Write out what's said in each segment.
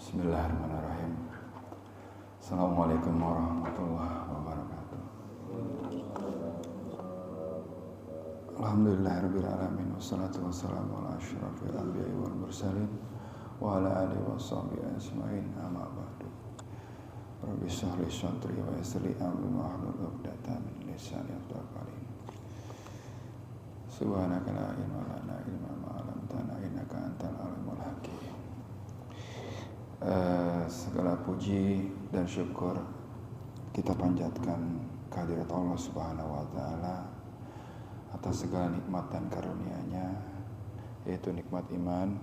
Bismillahirrahmanirrahim. Assalamualaikum warahmatullahi wabarakatuh. Alhamdulillahirrabbilalamin. Wassalatu wassalamu ala asyrafil anbiya'i wal mursalin wa ala alihi wa sahbihi ajma'in, amma ba'du. Rabbi shrah li sadri wa yassir li amri wahlul 'uqdatam min lisani yafqahu qawli. Subhanaka la ilma lana illa ma 'allamtana innaka antal alimul hakim. Segala puji dan syukur kita panjatkan kehadirat Allah Subhanahu wa taala atas segala nikmat dan karunia-Nya, yaitu nikmat iman,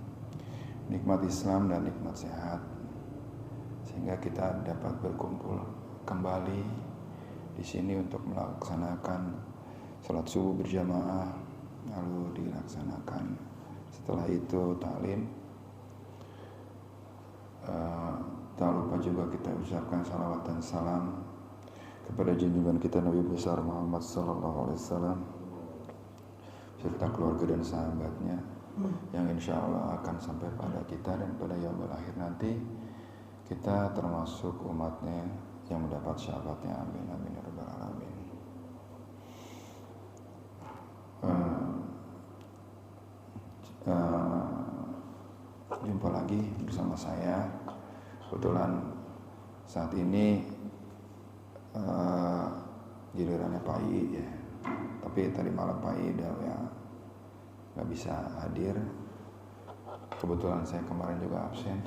nikmat Islam dan nikmat sehat, sehingga kita dapat berkumpul kembali di sini untuk melaksanakan salat subuh berjamaah, lalu dilaksanakan setelah itu taklim. Tak lupa juga kita ucapkan salawat dan salam kepada junjungan kita Nabi besar Muhammad sallallahu alaihi wasallam serta keluarga dan sahabatnya yang insya Allah akan sampai pada kita, dan pada yaumul akhir nanti kita termasuk umatnya yang mendapat syafaatnya. Amin amin ya rabbal alamin. Jumpa lagi bersama saya. Kebetulan saat ini gilirannya Pak I ya. Tapi tadi malam Pak I udah ya nggak bisa hadir. Kebetulan saya kemarin juga absen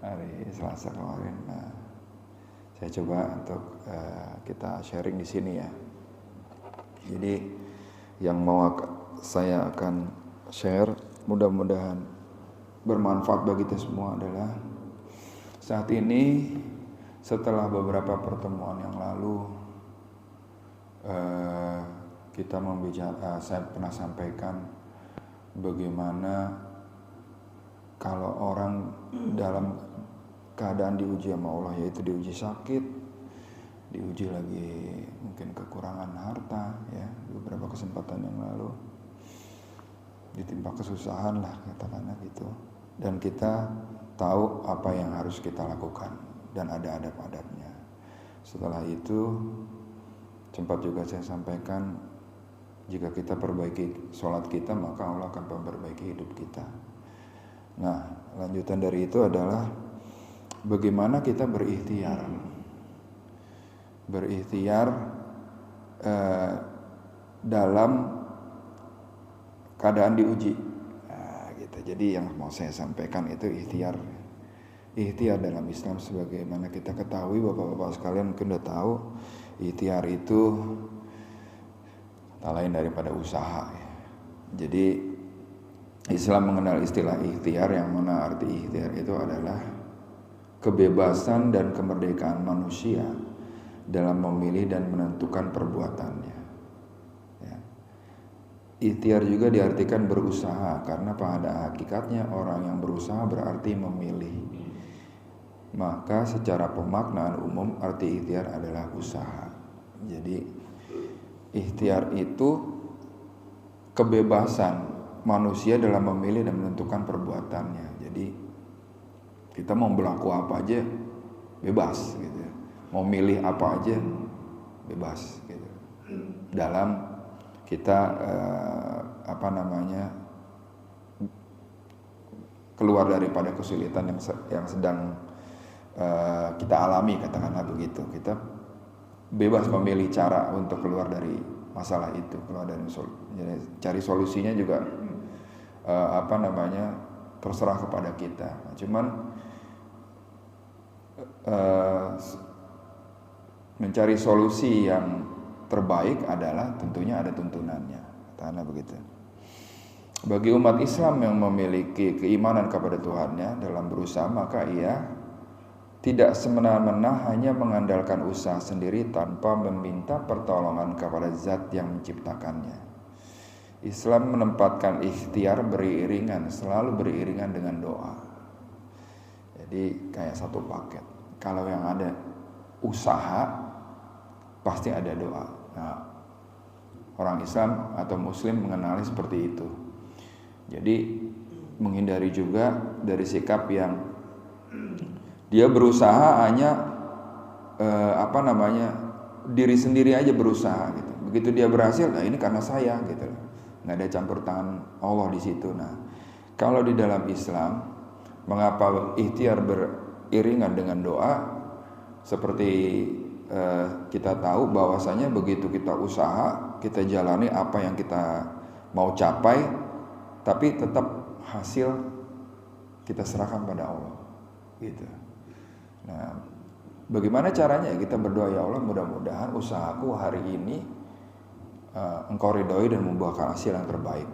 hari Selasa kemarin. Nah, saya coba untuk kita sharing di sini ya. Jadi yang mau saya akan share, mudah-mudahan bermanfaat bagi kita semua, adalah saat ini setelah beberapa pertemuan yang lalu kita saya pernah sampaikan bagaimana kalau orang dalam keadaan diuji sama Allah, yaitu diuji sakit, diuji lagi mungkin kekurangan harta ya, beberapa kesempatan yang lalu ditimpa kesusahan lah katakanlah gitu, dan kita tahu apa yang harus kita lakukan dan ada adab-adabnya. Setelah itu sempat juga saya sampaikan, jika kita perbaiki sholat kita, maka Allah akan memperbaiki hidup kita. Nah, lanjutan dari itu adalah bagaimana kita berikhtiar dalam keadaan diuji. Nah, gitu. Jadi yang mau saya sampaikan itu ikhtiar dalam Islam, sebagaimana kita ketahui, bapak-bapak sekalian mungkin udah tahu, ikhtiar itu tak lain daripada usaha ya. Jadi Islam mengenal istilah ikhtiar, yang mana arti ikhtiar itu adalah kebebasan dan kemerdekaan manusia dalam memilih dan menentukan perbuatannya. Ikhtiar juga diartikan berusaha, karena pada hakikatnya orang yang berusaha berarti memilih. Maka secara pemaknaan umum arti ikhtiar adalah usaha. Jadi ikhtiar itu kebebasan manusia dalam memilih dan menentukan perbuatannya. Jadi kita mau berlaku apa aja bebas gitu. Mau milih apa aja bebas gitu. Dalam kita keluar daripada kesulitan yang sedang kita alami, katakanlah begitu. Kita bebas memilih cara untuk keluar dari masalah itu, keluar dari cari solusinya juga terserah kepada kita. Nah, cuman mencari solusi yang terbaik adalah tentunya ada tuntunannya, karena begitu. Bagi umat Islam yang memiliki keimanan kepada Tuhannya dalam berusaha, maka ia tidak semena-mena hanya mengandalkan usaha sendiri tanpa meminta pertolongan kepada Zat yang menciptakannya. Islam menempatkan ikhtiar selalu beriringan dengan doa. Jadi kayak satu paket. Kalau yang ada usaha, pasti ada doa. Nah, orang Islam atau Muslim mengenali seperti itu. Jadi menghindari juga dari sikap yang Dia berusaha hanya diri sendiri aja berusaha gitu. Begitu dia berhasil, nah ini karena saya gitu loh. Nggak ada campur tangan Allah di situ. Nah, kalau di dalam Islam, mengapa ikhtiar beriringan dengan doa? Seperti kita tahu bahwasanya begitu kita usaha, kita jalani apa yang kita mau capai, tapi tetap hasil kita serahkan pada Allah gitu. Nah, bagaimana caranya? Kita berdoa, ya Allah, mudah-mudahan usahaku hari ini Engkau ridhoi dan membuahkan hasil yang terbaik.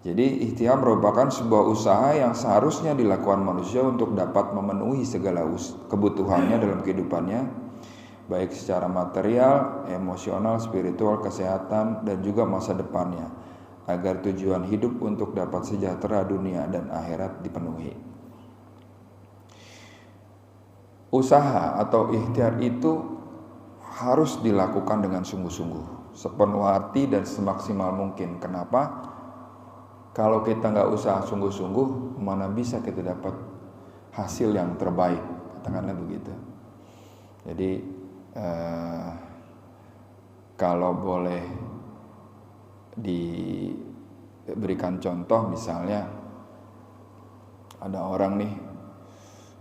Jadi ikhtiar merupakan sebuah usaha yang seharusnya dilakukan manusia untuk dapat memenuhi segala kebutuhannya dalam kehidupannya, baik secara material, emosional, spiritual, kesehatan, dan juga masa depannya, agar tujuan hidup untuk dapat sejahtera dunia dan akhirat dipenuhi. Usaha atau ikhtiar itu harus dilakukan dengan sungguh-sungguh, sepenuh hati dan semaksimal mungkin. Kenapa? Kalau kita nggak usaha sungguh-sungguh, mana bisa kita dapat hasil yang terbaik, katakanlah begitu. Jadi kalau boleh diberikan contoh, misalnya ada orang nih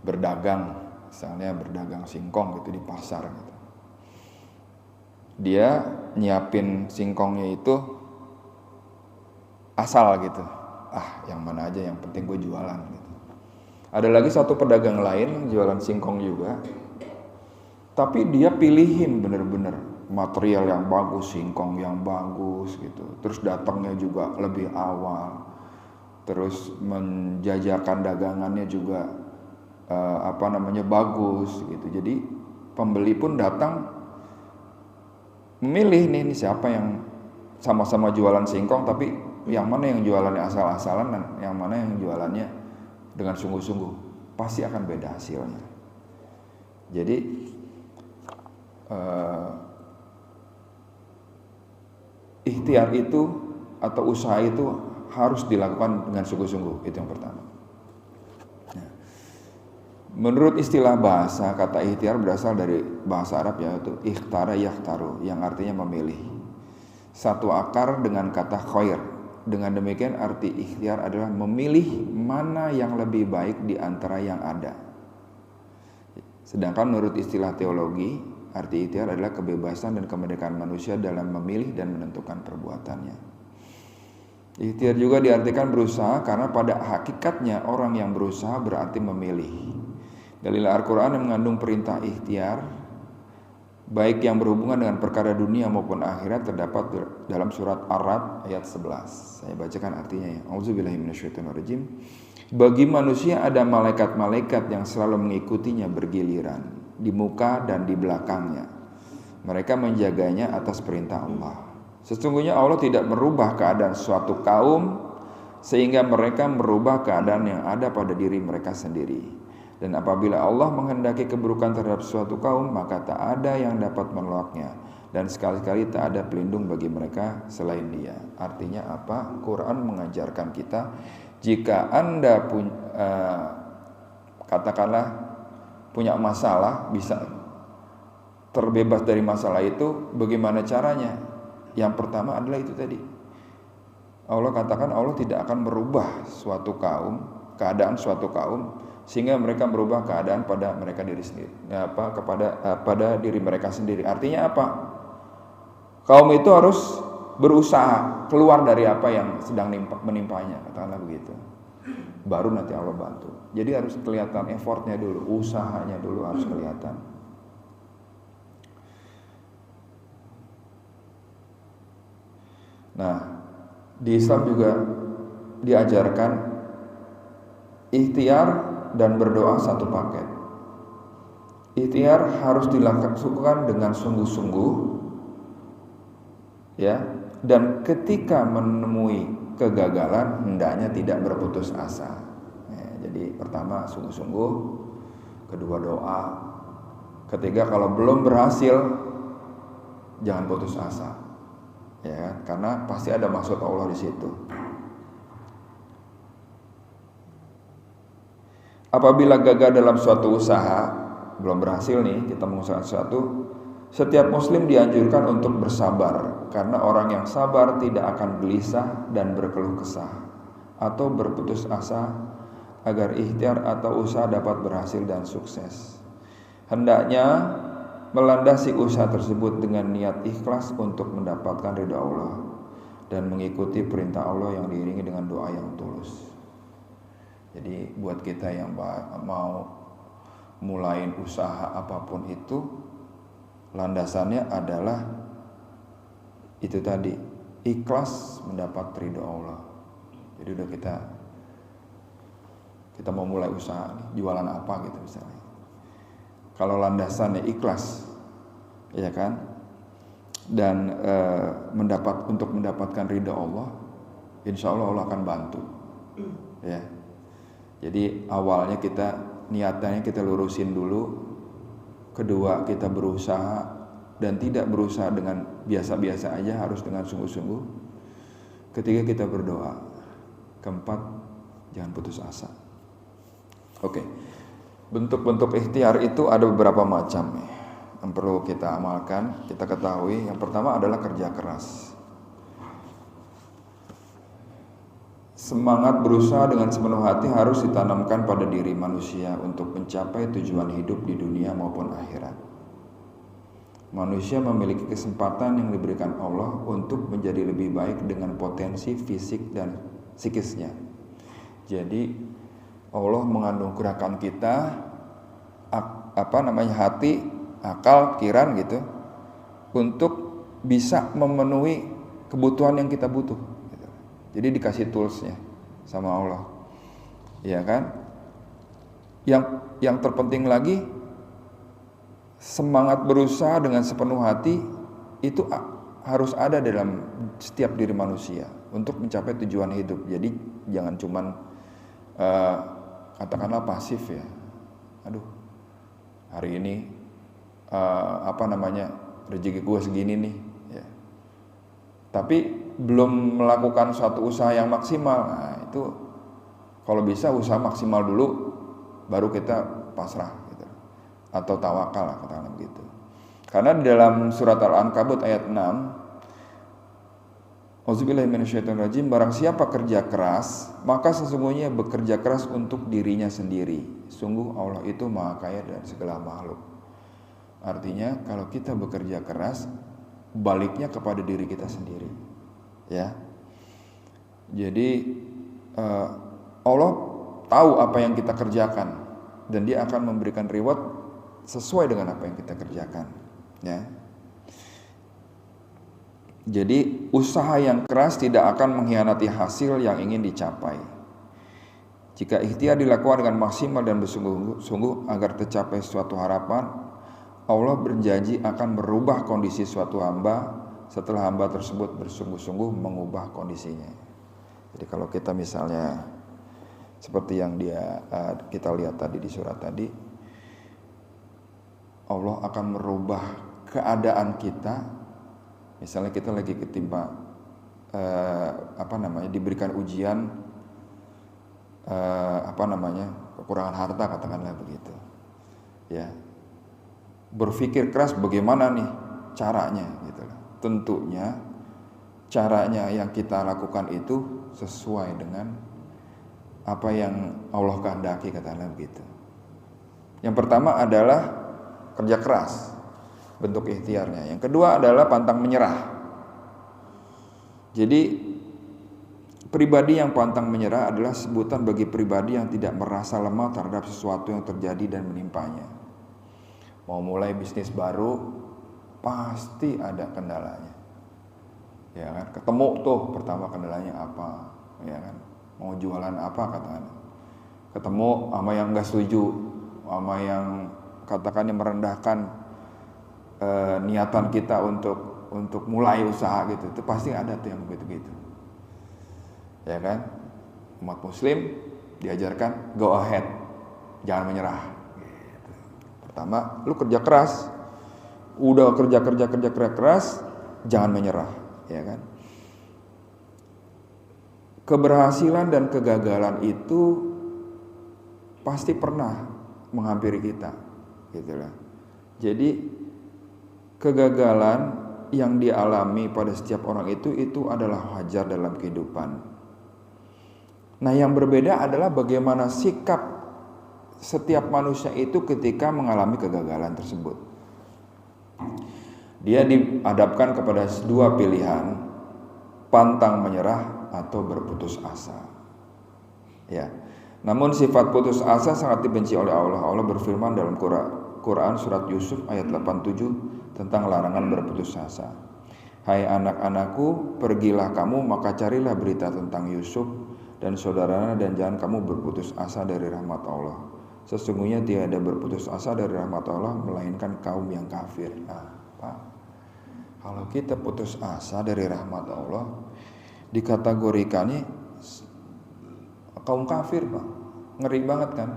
berdagang, misalnya berdagang singkong gitu di pasar gitu. Dia nyiapin singkongnya itu asal gitu, yang mana aja, yang penting gue jualan gitu. Ada lagi satu pedagang lain yang jualan singkong juga, tapi dia pilihin bener-bener material yang bagus, singkong yang bagus gitu. Terus datangnya juga lebih awal, terus menjajakan dagangannya juga bagus gitu. Jadi pembeli pun datang memilih nih siapa yang sama-sama jualan singkong, tapi yang mana yang jualannya asal-asalan dan yang mana yang jualannya dengan sungguh-sungguh, pasti akan beda hasilnya. Jadi ikhtiar itu atau usaha itu harus dilakukan dengan sungguh-sungguh, itu yang pertama. Menurut istilah bahasa, kata ikhtiar berasal dari bahasa Arab, yaitu ikhtara yakhtaru, yang artinya memilih. Satu akar dengan kata khair. Dengan demikian arti ikhtiar adalah memilih mana yang lebih baik di antara yang ada. Sedangkan menurut istilah teologi, arti ikhtiar adalah kebebasan dan kemerdekaan manusia dalam memilih dan menentukan perbuatannya. Ikhtiar juga diartikan berusaha, karena pada hakikatnya orang yang berusaha berarti memilih. Dalil Al-Quran yang mengandung perintah ikhtiar, baik yang berhubungan dengan perkara dunia maupun akhirat, terdapat dalam surat Ar-Ra'd ayat 11. Saya bacakan artinya ya. Auzubillahi minasyaitonirrajim. Bagi manusia ada malaikat-malaikat yang selalu mengikutinya bergiliran di muka dan di belakangnya. Mereka menjaganya atas perintah Allah. Sesungguhnya Allah tidak merubah keadaan suatu kaum sehingga mereka merubah keadaan yang ada pada diri mereka sendiri. Dan apabila Allah menghendaki keburukan terhadap suatu kaum, maka tak ada yang dapat menolaknya, dan sekali-kali tak ada pelindung bagi mereka selain Dia. Artinya apa? Quran mengajarkan kita, jika Anda katakanlah punya masalah, bisa terbebas dari masalah itu, bagaimana caranya? Yang pertama adalah itu tadi. Allah katakan Allah tidak akan merubah suatu kaum, keadaan suatu kaum, sehingga mereka merubah keadaan pada mereka diri sendiri, pada diri mereka sendiri. Artinya apa? Kaum itu harus berusaha keluar dari apa yang sedang menimpanya, katakanlah begitu. Baru nanti Allah bantu. Jadi harus kelihatan effortnya dulu, usahanya dulu harus kelihatan. Nah, di Islam juga diajarkan ikhtiar dan berdoa satu paket. Ikhtiar harus dilakukan dengan sungguh-sungguh, ya. Dan ketika menemui kegagalan, hendaknya tidak berputus asa. Jadi pertama sungguh-sungguh, kedua doa, ketiga kalau belum berhasil, jangan putus asa, ya. Karena pasti ada maksud Allah di situ. apabila gagal dalam suatu usaha, belum berhasil nih kita mengusahakan sesuatu, setiap muslim dianjurkan untuk bersabar, karena orang yang sabar tidak akan gelisah dan berkeluh kesah atau berputus asa, agar ikhtiar atau usaha dapat berhasil dan sukses. Hendaknya melandasi usaha tersebut dengan niat ikhlas untuk mendapatkan ridha Allah dan mengikuti perintah Allah yang diiringi dengan doa yang tulus. Jadi buat kita yang mau mulain usaha apapun itu, landasannya adalah itu tadi, ikhlas mendapat ridha Allah. Jadi udah kita mau mulai usaha nih, jualan apa gitu misalnya. Kalau landasannya ikhlas, ya kan, dan untuk mendapatkan ridha Allah, insya Allah Allah akan bantu, ya. Jadi awalnya niatannya kita lurusin dulu, kedua kita berusaha dan tidak berusaha dengan biasa-biasa aja, harus dengan sungguh-sungguh. Ketiga kita berdoa, keempat jangan putus asa. Oke. Bentuk-bentuk ikhtiar itu ada beberapa macam yang perlu kita amalkan, kita ketahui. Yang pertama adalah kerja keras. Semangat berusaha dengan sepenuh hati harus ditanamkan pada diri manusia untuk mencapai tujuan hidup di dunia maupun akhirat. Manusia memiliki kesempatan yang diberikan Allah untuk menjadi lebih baik dengan potensi fisik dan psikisnya. Jadi Allah menganugerahkan kita hati, akal, pikiran gitu, untuk bisa memenuhi kebutuhan yang kita butuh gitu. Jadi dikasih toolsnya sama Allah, ya kan. Yang terpenting lagi, semangat berusaha dengan sepenuh hati itu harus ada dalam setiap diri manusia untuk mencapai tujuan hidup. Jadi jangan cuman katakanlah pasif ya. Aduh, hari ini rezeki gue segini nih, ya. Tapi belum melakukan suatu usaha yang maksimal. Nah, itu kalau bisa usaha maksimal dulu, baru kita pasrah gitu. Atau tawakal lah, katakanlah begitu. Karena di dalam surat Al-Ankabut ayat 6, Auzubillahi minasyaitonirrajim, barang siapa kerja keras, maka sesungguhnya bekerja keras untuk dirinya sendiri. Sungguh Allah itu maha kaya dari segala makhluk. Artinya kalau kita bekerja keras, baliknya kepada diri kita sendiri, ya. Jadi Allah tahu apa yang kita kerjakan dan Dia akan memberikan reward sesuai dengan apa yang kita kerjakan, ya. Jadi usaha yang keras tidak akan mengkhianati hasil yang ingin dicapai. Jika ikhtiar dilakukan dengan maksimal dan bersungguh-sungguh agar tercapai suatu harapan, Allah berjanji akan merubah kondisi suatu hamba setelah hamba tersebut bersungguh-sungguh mengubah kondisinya. Jadi kalau kita misalnya seperti yang kita lihat tadi di surat tadi, Allah akan merubah keadaan kita. Misalnya kita lagi ketimpa diberikan ujian kekurangan harta, katakanlah begitu, ya. Berpikir keras bagaimana nih caranya gitu. Tentunya caranya yang kita lakukan itu sesuai dengan apa yang Allah kehendaki, katakanlah begitu. Yang pertama adalah kerja keras, bentuk ikhtiarnya. Yang kedua adalah pantang menyerah. Jadi pribadi yang pantang menyerah adalah sebutan bagi pribadi yang tidak merasa lemah terhadap sesuatu yang terjadi dan menimpanya. Mau mulai bisnis baru pasti ada kendalanya, ya kan. Ketemu tuh pertama kendalanya apa, ya kan. Mau jualan apa katakan, ketemu sama yang nggak setuju, sama yang katakannya merendahkan niatan kita untuk mulai usaha gitu. Itu pasti ada tuh yang begitu-gitu, ya kan. Umat muslim diajarkan go ahead, jangan menyerah gitu. Pertama, lu kerja keras, udah kerja keras, jangan menyerah, ya kan. Keberhasilan dan kegagalan itu pasti pernah menghampiri kita, gitulah. Jadi kegagalan yang dialami pada setiap orang itu adalah wajar dalam kehidupan. Nah, yang berbeda adalah bagaimana sikap setiap manusia itu ketika mengalami kegagalan tersebut. Dia dihadapkan kepada dua pilihan, pantang menyerah atau berputus asa. Ya. Namun sifat putus asa sangat dibenci oleh Allah. Allah berfirman dalam Quran surat Yusuf ayat 87 tentang larangan berputus asa. Hai anak-anakku, pergilah kamu maka carilah berita tentang Yusuf dan saudaranya dan jangan kamu berputus asa dari rahmat Allah. Sesungguhnya tiada berputus asa dari rahmat Allah melainkan kaum yang kafir. Nah, Pak, kalau kita putus asa dari rahmat Allah, dikategorikannya kaum kafir, Pak. Ngeri banget kan?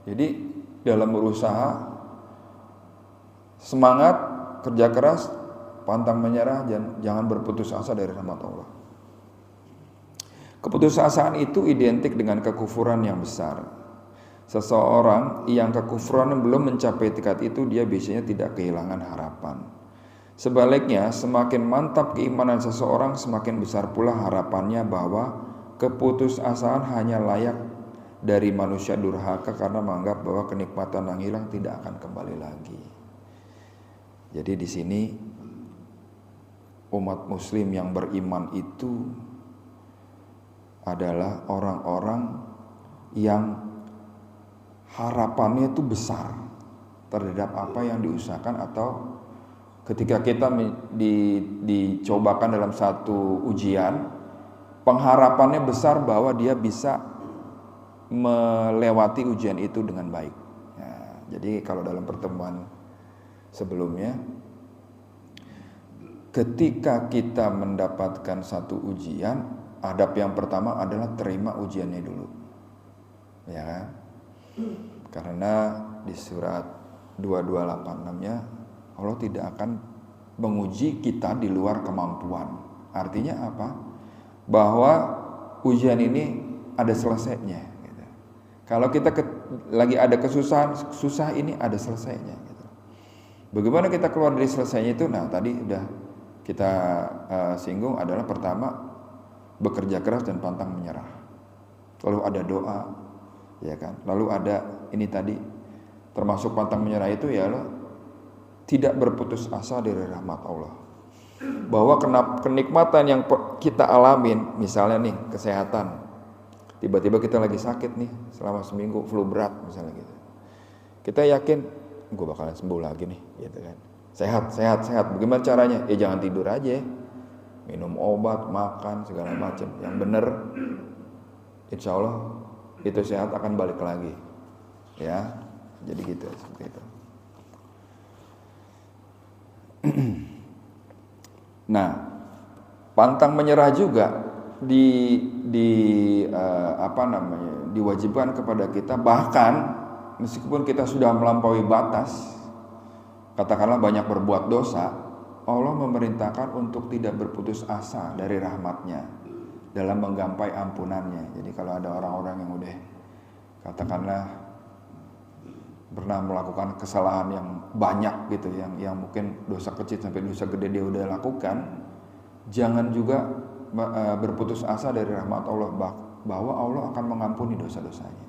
Jadi dalam berusaha, semangat, kerja keras, pantang menyerah, jangan berputus asa dari rahmat Allah. Keputusasaan itu identik dengan kekufuran yang besar. Seseorang yang kekufuran belum mencapai tingkat itu, dia biasanya tidak kehilangan harapan. Sebaliknya, semakin mantap keimanan seseorang, semakin besar pula harapannya bahwa keputusasaan hanya layak dari manusia durhaka karena menganggap bahwa kenikmatan yang hilang tidak akan kembali lagi. Jadi di sini umat muslim yang beriman itu adalah orang-orang yang harapannya itu besar terhadap apa yang diusahakan, atau ketika kita dicobakan dalam satu ujian, pengharapannya besar bahwa dia bisa melewati ujian itu dengan baik. Nah, jadi kalau dalam pertemuan sebelumnya, ketika kita mendapatkan satu ujian, adab yang pertama adalah terima ujiannya dulu, ya kan? Karena di surat 2286-nya Allah tidak akan menguji kita di luar kemampuan. Artinya apa? Bahwa ujian ini ada selesainya. Gitu. Kalau kita lagi ada kesusahan, susah ini ada selesainya. Gitu. Bagaimana kita keluar dari selesainya itu? Nah, tadi udah kita singgung adalah pertama, bekerja keras dan pantang menyerah. Lalu ada doa, ya kan? Lalu ada ini tadi, termasuk pantang menyerah itu ya tidak berputus asa dari rahmat Allah. Bahwa kenikmatan yang kita alamin, misalnya nih kesehatan, tiba-tiba kita lagi sakit nih selama seminggu, flu berat misalnya gitu, kita yakin gue bakalan sembuh lagi nih, gitu kan? Sehat. Bagaimana caranya? Ya jangan tidur aja, minum obat, makan segala macam yang benar, insya Allah itu sehat akan balik lagi, ya. Jadi gitu, seperti itu. Nah, pantang menyerah juga diwajibkan kepada kita, bahkan meskipun kita sudah melampaui batas, katakanlah banyak berbuat dosa, Allah memerintahkan untuk tidak berputus asa dari rahmatnya dalam menggapai ampunannya. Jadi kalau ada orang-orang yang udah katakanlah pernah melakukan kesalahan yang banyak gitu, yang mungkin dosa kecil sampai dosa gede dia udah lakukan, jangan juga berputus asa dari rahmat Allah, bahwa Allah akan mengampuni dosa-dosanya.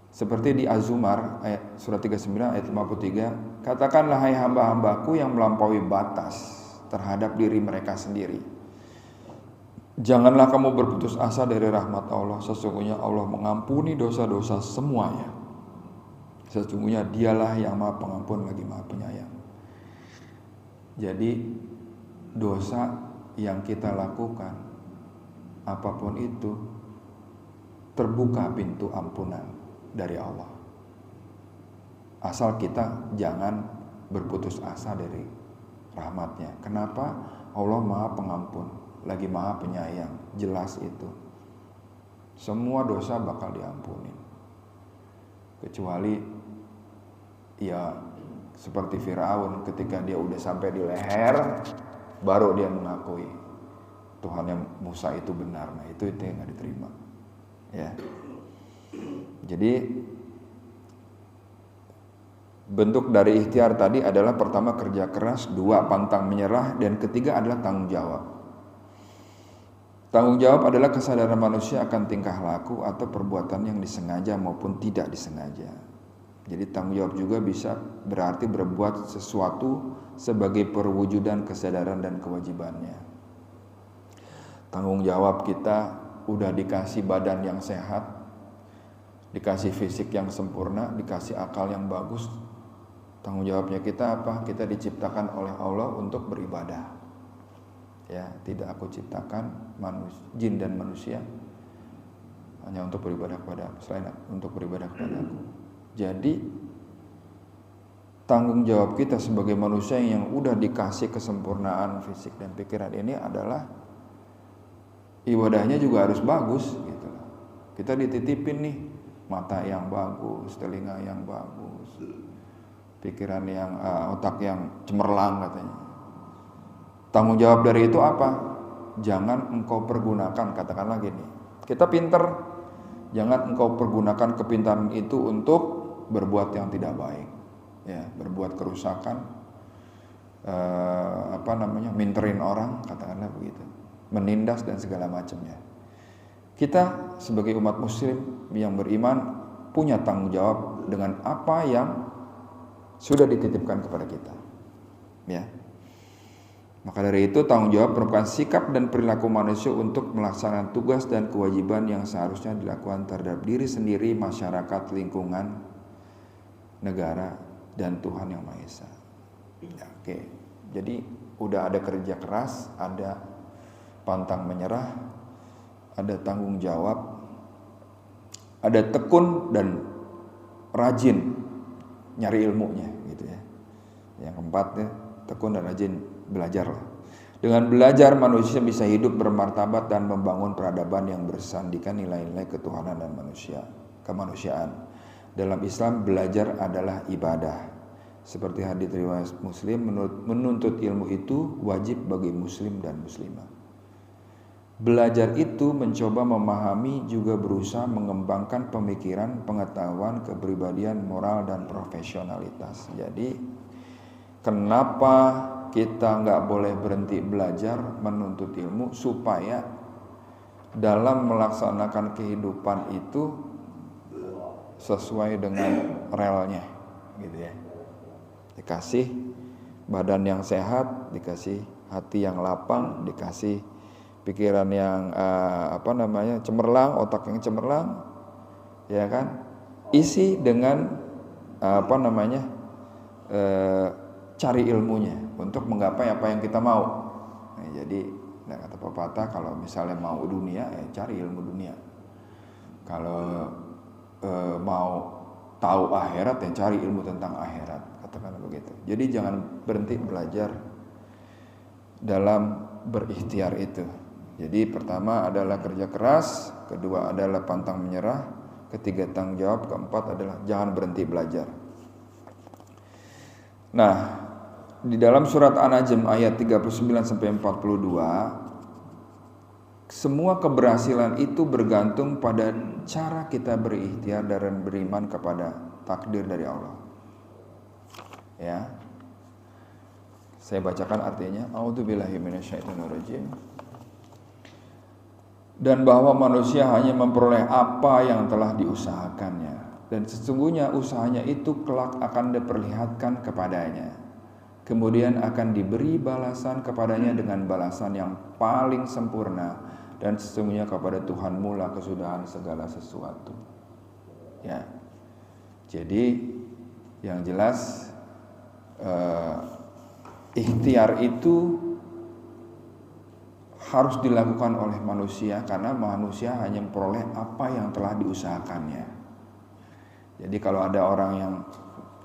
Seperti di Az-Zumar ayat surat 39 ayat 53, katakanlah hai hamba-hambaku yang melampaui batas terhadap diri mereka sendiri, janganlah kamu berputus asa dari rahmat Allah, sesungguhnya Allah mengampuni dosa-dosa semuanya. Sesungguhnya dialah yang maha pengampun lagi maha penyayang. Jadi dosa yang kita lakukan, apapun itu, terbuka pintu ampunan dari Allah. Asal kita jangan berputus asa dari rahmatnya. Kenapa? Allah maha pengampun, lagi maha penyayang. Jelas itu. Semua dosa bakal diampuni. Kecuali ya seperti Firaun, ketika dia udah sampai di leher, baru dia mengakui Tuhannya Musa itu benar. Nah itu yang nggak diterima, ya. Jadi bentuk dari ikhtiar tadi adalah pertama kerja keras, dua pantang menyerah, dan ketiga adalah tanggung jawab. Tanggung jawab adalah kesadaran manusia akan tingkah laku atau perbuatan yang disengaja maupun tidak disengaja. Jadi tanggung jawab juga bisa berarti berbuat sesuatu sebagai perwujudan kesadaran dan kewajibannya. Tanggung jawab kita udah dikasih badan yang sehat, dikasih fisik yang sempurna, dikasih akal yang bagus. Tanggung jawabnya kita apa? Kita diciptakan oleh Allah untuk beribadah. Ya, tidak aku ciptakan jin dan manusia hanya untuk beribadah kepada aku, selain untuk beribadah kepada aku. Jadi tanggung jawab kita sebagai manusia yang udah dikasih kesempurnaan fisik dan pikiran ini adalah ibadahnya juga harus bagus gitu. Kita dititipin nih mata yang bagus, telinga yang bagus, pikiran yang otak yang cemerlang katanya. Tanggung jawab dari itu apa? Jangan engkau pergunakan, katakanlah gini, kita pinter, jangan engkau pergunakan kepintaran itu untuk berbuat yang tidak baik, ya, berbuat kerusakan, minterin orang, katakanlah begitu, menindas dan segala macamnya. Kita sebagai umat muslim yang beriman punya tanggung jawab dengan apa yang sudah dititipkan kepada kita, ya. Maka dari itu tanggung jawab merupakan sikap dan perilaku manusia untuk melaksanakan tugas dan kewajiban yang seharusnya dilakukan terhadap diri sendiri, masyarakat, lingkungan, negara, dan Tuhan Yang Maha Esa. Ya, oke. Jadi udah ada kerja keras, ada pantang menyerah, ada tanggung jawab, ada tekun dan rajin nyari ilmunya gitu ya. Yang keempatnya tekun dan rajin belajar. Dengan belajar manusia bisa hidup bermartabat dan membangun peradaban yang bersandikan nilai-nilai ketuhanan dan kemanusiaan. Dalam Islam belajar adalah ibadah. Seperti hadits riwayat Muslim, menuntut ilmu itu wajib bagi muslim dan muslimah. Belajar itu mencoba memahami, juga berusaha mengembangkan pemikiran, pengetahuan, kepribadian, moral, dan profesionalitas. Jadi kenapa kita nggak boleh berhenti belajar menuntut ilmu? Supaya dalam melaksanakan kehidupan itu sesuai dengan relnya gitu ya. Dikasih badan yang sehat, dikasih hati yang lapang, dikasih pikiran yang cemerlang, otak yang cemerlang, ya kan? Isi dengan cari ilmunya untuk menggapai apa yang kita mau. Nah, jadi kata pepatah, kalau misalnya mau dunia, cari ilmu dunia. Kalau mau tahu akhirat, cari ilmu tentang akhirat, katakan begitu. Jadi jangan berhenti belajar dalam berikhtiar itu. Jadi pertama adalah kerja keras, kedua adalah pantang menyerah, ketiga tanggung jawab, keempat adalah jangan berhenti belajar. Nah, di dalam surat An-Najm ayat 39 sampai 42, semua keberhasilan itu bergantung pada cara kita berikhtiar dan beriman kepada takdir dari Allah. Ya. Saya bacakan artinya. A'udzubillahi minasyaitonirrajim. Dan bahwa manusia hanya memperoleh apa yang telah diusahakannya, dan sesungguhnya usahanya itu kelak akan diperlihatkan kepadanya. Kemudian akan diberi balasan kepadanya dengan balasan yang paling sempurna, dan sesungguhnya kepada Tuhan mula kesudahan segala sesuatu. Ya. Jadi yang jelas ikhtiar itu harus dilakukan oleh manusia, karena manusia hanya memperoleh apa yang telah diusahakannya. Jadi kalau ada orang yang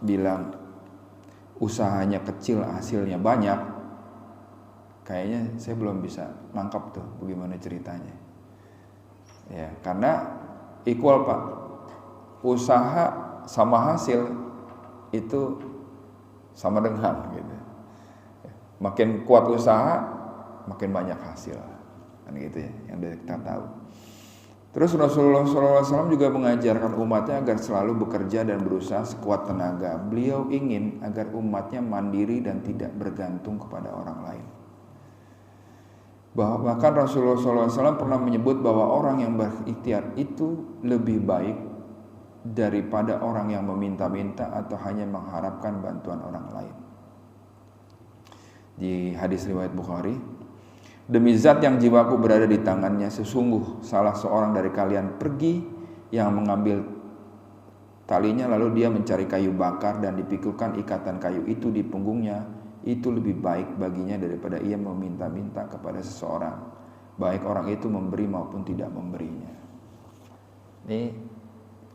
bilang usahanya kecil hasilnya banyak, kayaknya saya belum bisa nangkap tuh bagaimana ceritanya. Ya, karena equal Pak, usaha sama hasil itu sama dengan gitu. Makin kuat usaha, makin banyak hasil, kan gitu ya, yang kita tahu. Terus Rasulullah SAW juga mengajarkan umatnya agar selalu bekerja dan berusaha sekuat tenaga. Beliau ingin agar umatnya mandiri dan tidak bergantung kepada orang lain. Bahkan Rasulullah SAW pernah menyebut bahwa orang yang berikhtiar itu lebih baik daripada orang yang meminta-minta atau hanya mengharapkan bantuan orang lain. Di hadis riwayat Bukhari, demi zat yang jiwaku berada di tangannya, sesungguh salah seorang dari kalian pergi yang mengambil talinya, lalu dia mencari kayu bakar dan dipikulkan ikatan kayu itu di punggungnya, itu lebih baik baginya daripada ia meminta-minta kepada seseorang, baik orang itu memberi maupun tidak memberinya. Ini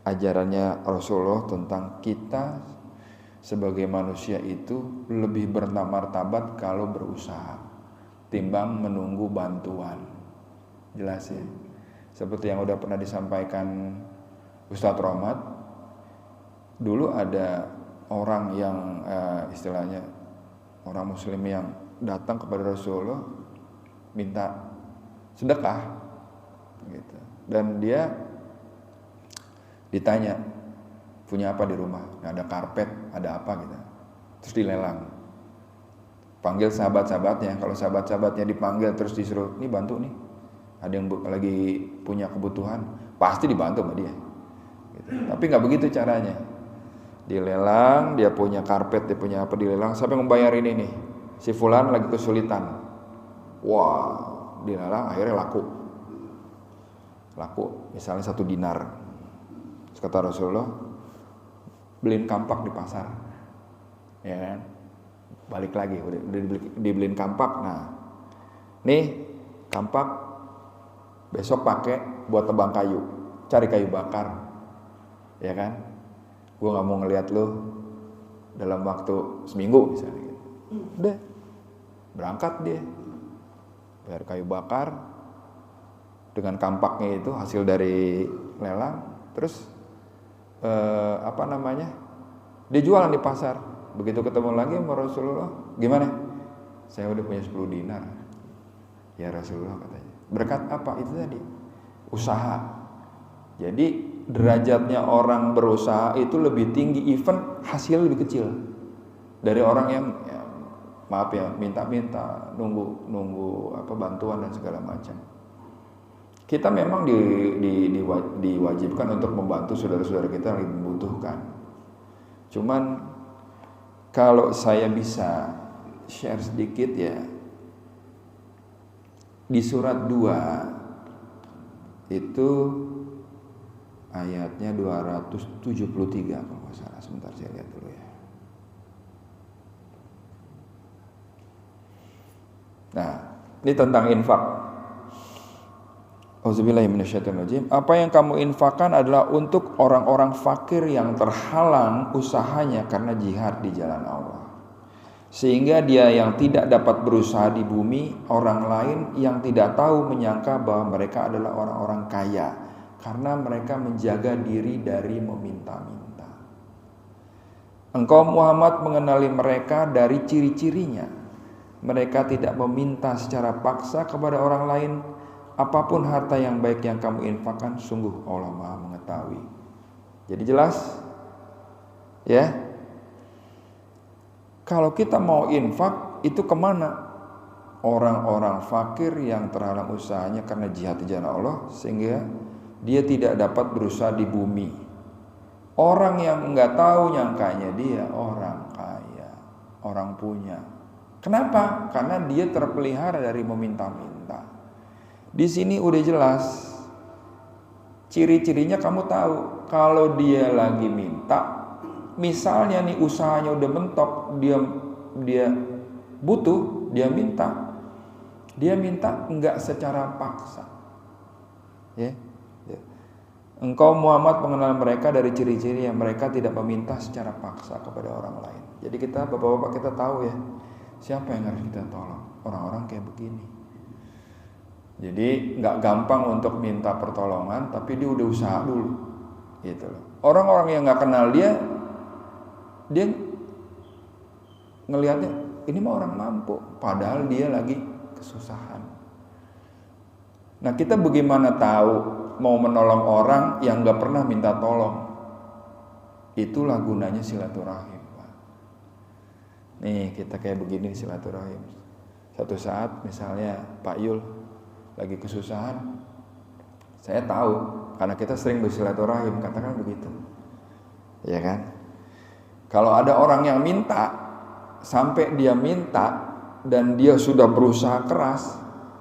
ajarannya Rasulullah tentang kita sebagai manusia itu lebih bermartabat kalau berusaha timbang menunggu bantuan. Jelas ya. Seperti yang udah pernah disampaikan Ustadz Rohmat, dulu ada orang yang istilahnya orang muslim yang datang kepada Rasulullah minta sedekah gitu. Dan dia ditanya, punya apa di rumah? Nah, ada karpet, ada apa gitu. Terus dilelang. Panggil sahabat-sahabatnya. Kalau sahabat-sahabatnya dipanggil terus disuruh, nih bantu nih, ada yang lagi punya kebutuhan, pasti dibantu sama dia gitu. Tapi gak begitu caranya. Dilelang, dia punya karpet, dia punya apa, dilelang. Siapa yang membayar ini nih? Si fulan lagi kesulitan. Wah, dilelang, akhirnya laku, misalnya 1 dinar. Terus kata Rasulullah, beliin kampak di pasar, ya kan? Balik lagi, udah dibeliin kampak. Nah, nih kampak besok pakai buat tebang kayu, cari kayu bakar, ya kan? Gue nggak mau ngelihat lo dalam waktu seminggu misalnya gitu. Udah berangkat dia, bayar kayu bakar dengan kampaknya itu hasil dari lelang, terus dia jualan di pasar. Begitu ketemu lagi sama Rasulullah, gimana? Saya udah punya 10 dinar. Ya Rasulullah katanya. Berkat apa? Itu tadi, usaha. Jadi derajatnya orang berusaha itu lebih tinggi, even hasil lebih kecil dari orang yang minta-minta, nunggu bantuan dan segala macam. Kita memang diwajibkan untuk membantu saudara-saudara kita yang membutuhkan. Cuman kalau saya bisa share sedikit ya, di surat 2 itu ayatnya 273 kalau nggak salah. Sebentar saya lihat dulu ya. Nah, ini tentang infak. Auzubillahiminasyaitonirrajim. Apa yang kamu infakkan adalah untuk orang-orang fakir yang terhalang usahanya karena jihad di jalan Allah, sehingga dia yang tidak dapat berusaha di bumi, orang lain yang tidak tahu menyangka bahwa mereka adalah orang-orang kaya karena mereka menjaga diri dari meminta-minta. Engkau Muhammad mengenali mereka dari ciri-cirinya. Mereka tidak meminta secara paksa kepada orang lain. Apapun harta yang baik yang kamu infakkan, sungguh Allah Maha mengetahui. Jadi jelas ya, kalau kita mau infak itu kemana? Orang-orang fakir yang terhalang usahanya karena jihad di jalan Allah, sehingga dia tidak dapat berusaha di bumi. Orang yang enggak tahu nyangkanya dia orang kaya, orang punya. Kenapa? Karena dia terpelihara dari meminta-minta. Di sini udah jelas ciri-cirinya, kamu tahu kalau dia lagi minta, misalnya nih usahanya udah mentok, dia butuh, dia minta enggak secara paksa. Ya. Engkau Muhammad mengenal mereka dari ciri-ciri yang mereka tidak meminta secara paksa kepada orang lain. Jadi kita bapak-bapak kita tahu ya, siapa yang harus kita tolong? Orang-orang kayak begini. Jadi nggak gampang untuk minta pertolongan, tapi dia udah usaha dulu, gitu loh. Orang-orang yang nggak kenal dia ngelihatnya ini mah orang mampu, padahal dia lagi kesusahan. Nah, kita bagaimana tahu mau menolong orang yang nggak pernah minta tolong. Itulah gunanya silaturahim, Pak. Nih kita kayak begini silaturahim. Satu saat misalnya Pak Yul lagi kesusahan, saya tahu karena kita sering bersilaturahim, katakan begitu, ya kan? Kalau ada orang yang minta, sampai dia minta dan dia sudah berusaha keras,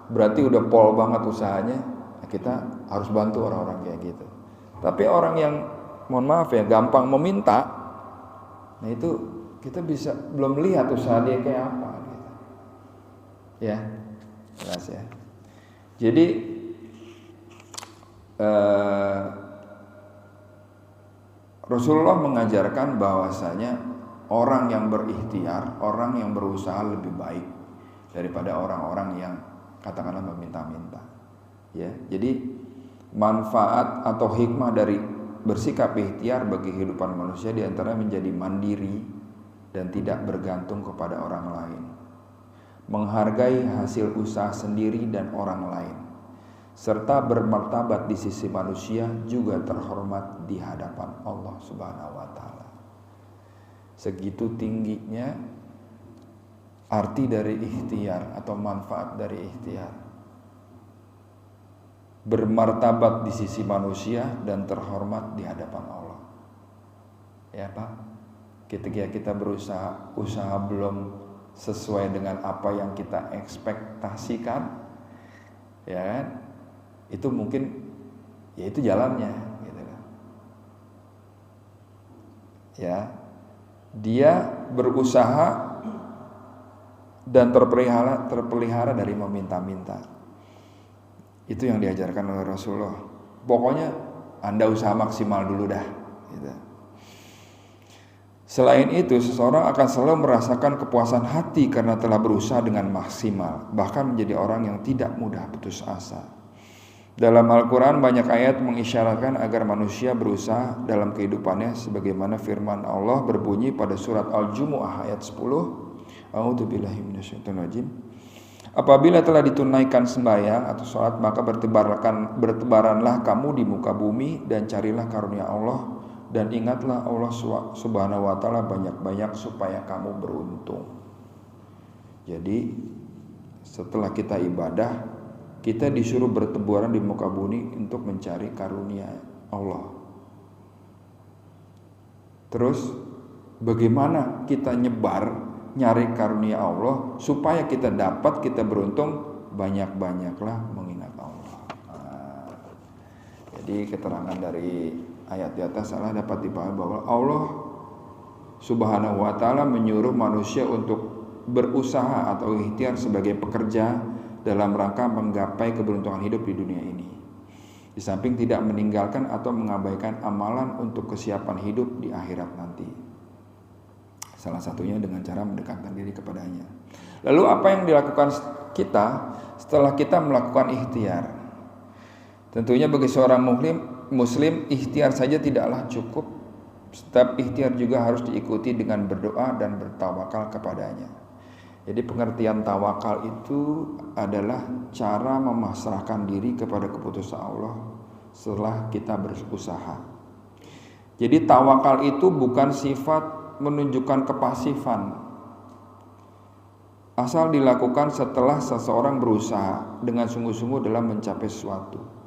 berarti udah pol banget usahanya. Kita harus bantu orang-orang kayak gitu. Tapi orang yang, mohon maaf ya, gampang meminta, nah itu kita bisa belum lihat usaha dia kayak apa gitu. Ya, jelas ya. Jadi Rasulullah mengajarkan bahwasanya orang yang berikhtiar, orang yang berusaha lebih baik daripada orang-orang yang katakanlah meminta-minta. Ya, jadi manfaat atau hikmah dari bersikap ikhtiar bagi kehidupan manusia diantara menjadi mandiri dan tidak bergantung kepada orang lain, menghargai hasil usaha sendiri dan orang lain, serta bermartabat di sisi manusia juga terhormat di hadapan Allah Subhanahu wa taala. Segitu tingginya arti dari ikhtiar atau manfaat dari ikhtiar. Bermartabat di sisi manusia dan terhormat di hadapan Allah. Ya Pak, ketika kita usaha belum sesuai dengan apa yang kita ekspektasikan, ya kan? Itu mungkin ya itu jalannya gitu kan. Ya. Dia berusaha dan terpelihara dari meminta-minta. Itu yang diajarkan oleh Rasulullah. Pokoknya Anda usaha maksimal dulu dah gitu. Selain itu, seseorang akan selalu merasakan kepuasan hati karena telah berusaha dengan maksimal, bahkan menjadi orang yang tidak mudah putus asa. Dalam Al-Quran banyak ayat mengisyaratkan agar manusia berusaha dalam kehidupannya, sebagaimana firman Allah berbunyi pada surat Al-Jumu'ah ayat 10. A'udzubillahi minasyaitonirrajim. Apabila telah ditunaikan sembahyang atau sholat, maka bertebaranlah kamu di muka bumi dan carilah karunia Allah, dan ingatlah Allah Subhanahu wa taala banyak-banyak supaya kamu beruntung. Jadi setelah kita ibadah, kita disuruh bertebaran di muka bumi untuk mencari karunia Allah. Terus bagaimana kita nyari karunia Allah supaya kita dapat, kita beruntung? Banyak-banyaklah mengingat Allah. Jadi keterangan dari ayat di atas dapat dipahami bahwa Allah Subhanahu wa taala menyuruh manusia untuk berusaha atau ikhtiar sebagai pekerja dalam rangka menggapai keberuntungan hidup di dunia ini. Di samping tidak meninggalkan atau mengabaikan amalan untuk kesiapan hidup di akhirat nanti. Salah satunya dengan cara mendekatkan diri kepadanya. Lalu apa yang dilakukan kita setelah kita melakukan ikhtiar? Tentunya bagi seorang muslim ikhtiar saja tidaklah cukup. Setiap ikhtiar juga harus diikuti dengan berdoa dan bertawakal kepadanya. Jadi pengertian tawakal itu adalah cara memasrahkan diri kepada keputusan Allah setelah kita berusaha. Jadi tawakal itu bukan sifat menunjukkan kepasifan, asal dilakukan setelah seseorang berusaha dengan sungguh-sungguh dalam mencapai sesuatu.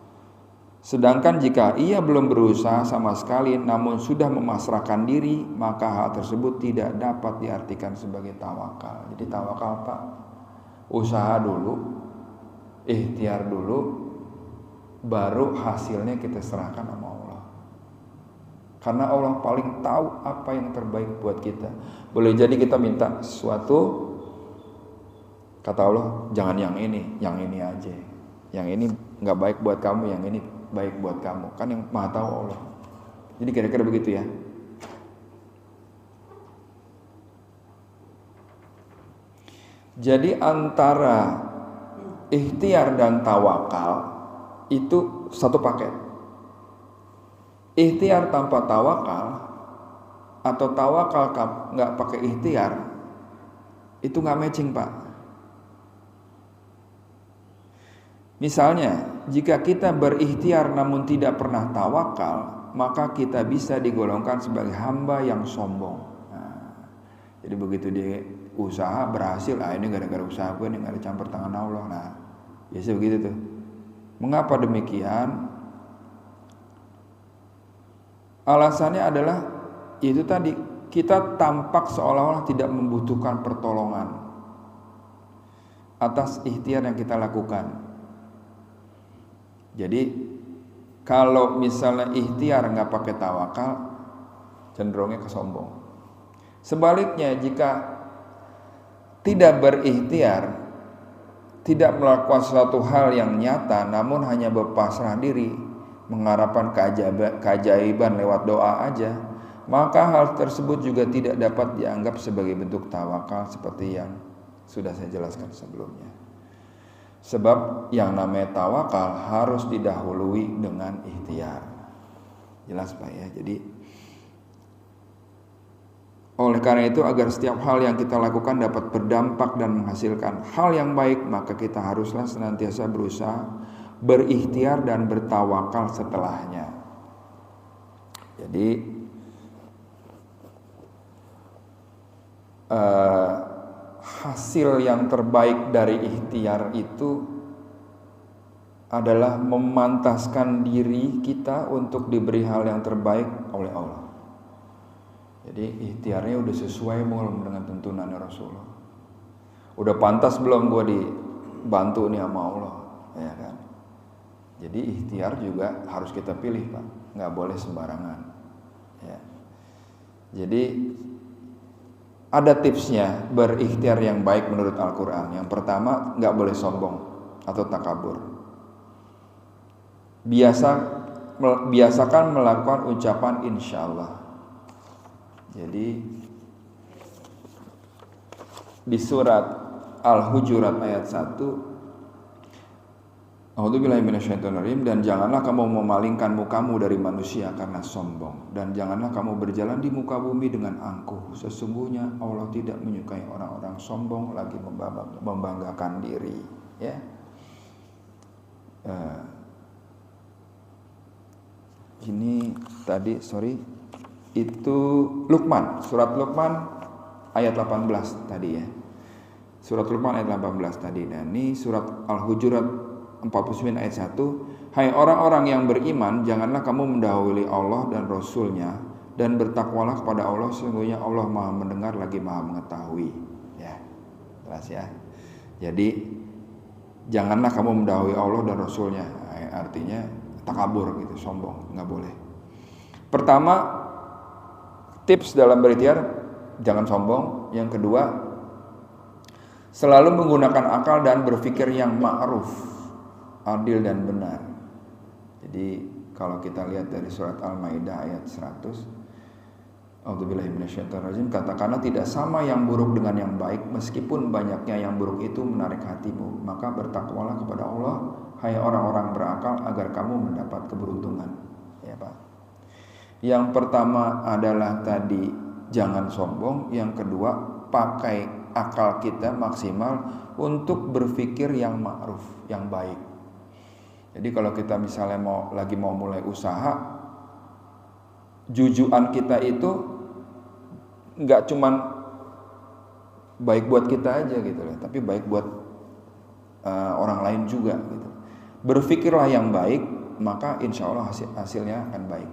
Sedangkan jika ia belum berusaha sama sekali namun sudah memasrahkan diri, maka hal tersebut tidak dapat diartikan sebagai tawakal. Jadi tawakal Pak, usaha dulu, ikhtiar dulu, baru hasilnya kita serahkan sama Allah. Karena Allah paling tahu apa yang terbaik buat kita. Boleh jadi kita minta sesuatu, kata Allah jangan yang ini aja. Yang ini gak baik buat kamu, yang ini baik buat kamu. Kan yang maha tahu Allah. Jadi kira-kira begitu ya. Jadi antara ikhtiar dan tawakal itu satu paket. Ikhtiar tanpa tawakal atau tawakal nggak pakai ikhtiar itu nggak matching Pak. Misalnya jika kita berikhtiar namun tidak pernah tawakal, maka kita bisa digolongkan sebagai hamba yang sombong. Nah, jadi begitu dia usaha berhasil, ini gara-gara usaha gue, ini gak ada campur tangan Allah. Nah, biasa begitu tuh. Mengapa demikian? Alasannya adalah itu tadi, kita tampak seolah-olah tidak membutuhkan pertolongan atas ikhtiar yang kita lakukan. Jadi kalau misalnya ikhtiar nggak pakai tawakal, cenderungnya kesombong. Sebaliknya, jika tidak berikhtiar, tidak melakukan suatu hal yang nyata, namun hanya berpasrah diri, mengharapkan keajaiban lewat doa aja, maka hal tersebut juga tidak dapat dianggap sebagai bentuk tawakal seperti yang sudah saya jelaskan sebelumnya. Sebab yang namanya tawakal harus didahului dengan ikhtiar. Jelas Pak ya. Jadi oleh karena itu, agar setiap hal yang kita lakukan dapat berdampak dan menghasilkan hal yang baik, maka kita haruslah senantiasa berusaha berikhtiar dan bertawakal setelahnya. Jadi hasil yang terbaik dari ikhtiar itu adalah memantaskan diri kita untuk diberi hal yang terbaik oleh Allah. Jadi ikhtiarnya udah sesuai belum dengan tuntunan Rasulullah? Udah pantas belum gue dibantu nih sama Allah, ya kan? Jadi ikhtiar juga harus kita pilih Pak, nggak boleh sembarangan. Ya. Jadi ada tipsnya berikhtiar yang baik menurut Al-Quran. Yang pertama, nggak boleh sombong atau takabur. Biasakan melakukan ucapan insya Allah. Jadi di surat Al-Hujurat ayat 1, A'udzubillahi minasyaitonirrajim, dan janganlah kamu memalingkan mukamu dari manusia karena sombong, dan janganlah kamu berjalan di muka bumi dengan angkuh. Sesungguhnya Allah tidak menyukai orang-orang sombong lagi membanggakan diri. Ya. Ini tadi itu Luqman, surat Luqman ayat 18 tadi ya. Surat Luqman ayat 18 tadi. Dan ini surat Al-Hujurat 49 ayat 1, hai orang-orang yang beriman, janganlah kamu mendahului Allah dan Rasul-Nya, dan bertakwalah kepada Allah, sesungguhnya Allah Maha mendengar lagi Maha mengetahui. Ya, jelas ya. Jadi janganlah kamu mendahului Allah dan Rasul-Nya, artinya takabur gitu, sombong, nggak boleh. Pertama, tips dalam berikhtiar, jangan sombong. Yang kedua, selalu menggunakan akal dan berpikir yang ma'ruf, adil dan benar. Jadi kalau kita lihat dari surat Al-Maidah ayat 100, A'udzubillahi minasyaitonirrajim, katakanlah tidak sama yang buruk dengan yang baik, meskipun banyaknya yang buruk itu menarik hatimu, maka bertakwalah kepada Allah, hai orang-orang berakal, agar kamu mendapat keberuntungan. Ya Pak. Yang pertama adalah tadi jangan sombong, yang kedua pakai akal kita maksimal untuk berpikir yang ma'ruf, yang baik. Jadi kalau kita misalnya lagi mau mulai usaha, jujuan kita itu nggak cuman baik buat kita aja gitu loh, tapi baik buat orang lain juga gitu. Berpikirlah yang baik, maka insya Allah hasilnya akan baik.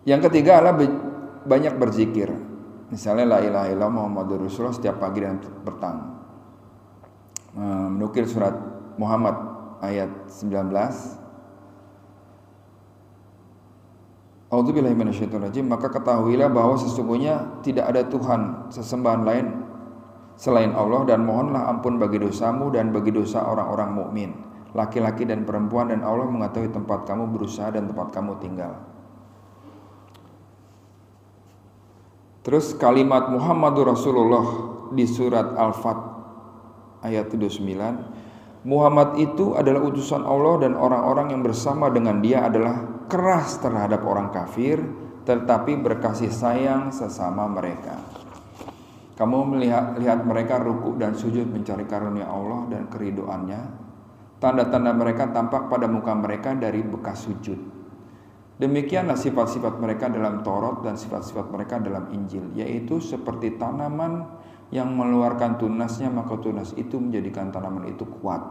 Yang ketiga adalah banyak berzikir. Misalnya la ilaha illallah Muhammadur Rasulullah setiap pagi dan petang. Menukil surat Muhammad ayat 19. A'udzubillahi minasyaitonirrajim, maka ketahuilah bahwa sesungguhnya tidak ada Tuhan sesembahan lain selain Allah, dan mohonlah ampun bagi dosamu dan bagi dosa orang-orang mukmin, laki-laki dan perempuan, dan Allah mengetahui tempat kamu berusaha dan tempat kamu tinggal. Terus kalimat Muhammadur Rasulullah di surat Al-Fat ayat 29, Muhammad itu adalah utusan Allah dan orang-orang yang bersama dengan dia adalah keras terhadap orang kafir, tetapi berkasih sayang sesama mereka. Kamu lihat mereka ruku dan sujud mencari karunia Allah dan keriduannya, Tanda-tanda mereka tampak pada muka mereka dari bekas sujud. Demikianlah sifat-sifat mereka dalam Taurat dan sifat-sifat mereka dalam Injil, yaitu seperti tanaman yang mengeluarkan tunasnya, maka tunas itu menjadikan tanaman itu kuat.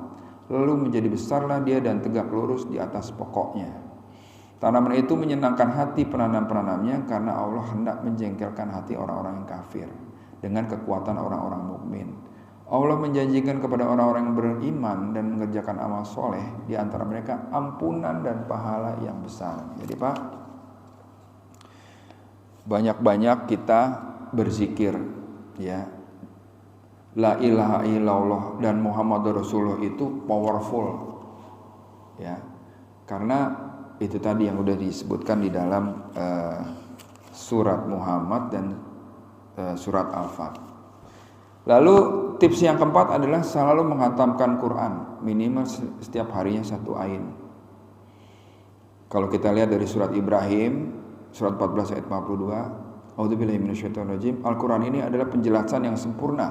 Lalu menjadi besarlah dia dan tegak lurus di atas pokoknya. Tanaman itu menyenangkan hati penanam-penanamnya, karena Allah hendak menjengkelkan hati orang-orang yang kafir dengan kekuatan orang-orang mukmin. Allah menjanjikan kepada orang-orang yang beriman dan mengerjakan amal soleh di antara mereka ampunan dan pahala yang besar. Jadi Pak, banyak-banyak kita berzikir, ya. La ilaha illallah dan Muhammadur Rasulullah itu powerful, ya. Karena itu tadi yang sudah disebutkan di dalam surat Muhammad dan surat Al-Fat. Lalu tips yang keempat adalah selalu menghatamkan Quran, minimal setiap harinya 1 ayat. Kalau kita lihat dari surat Ibrahim, surat 14 ayat 42, A'udzubillahi minasyaitonirrajim, Al-Quran ini adalah penjelasan yang sempurna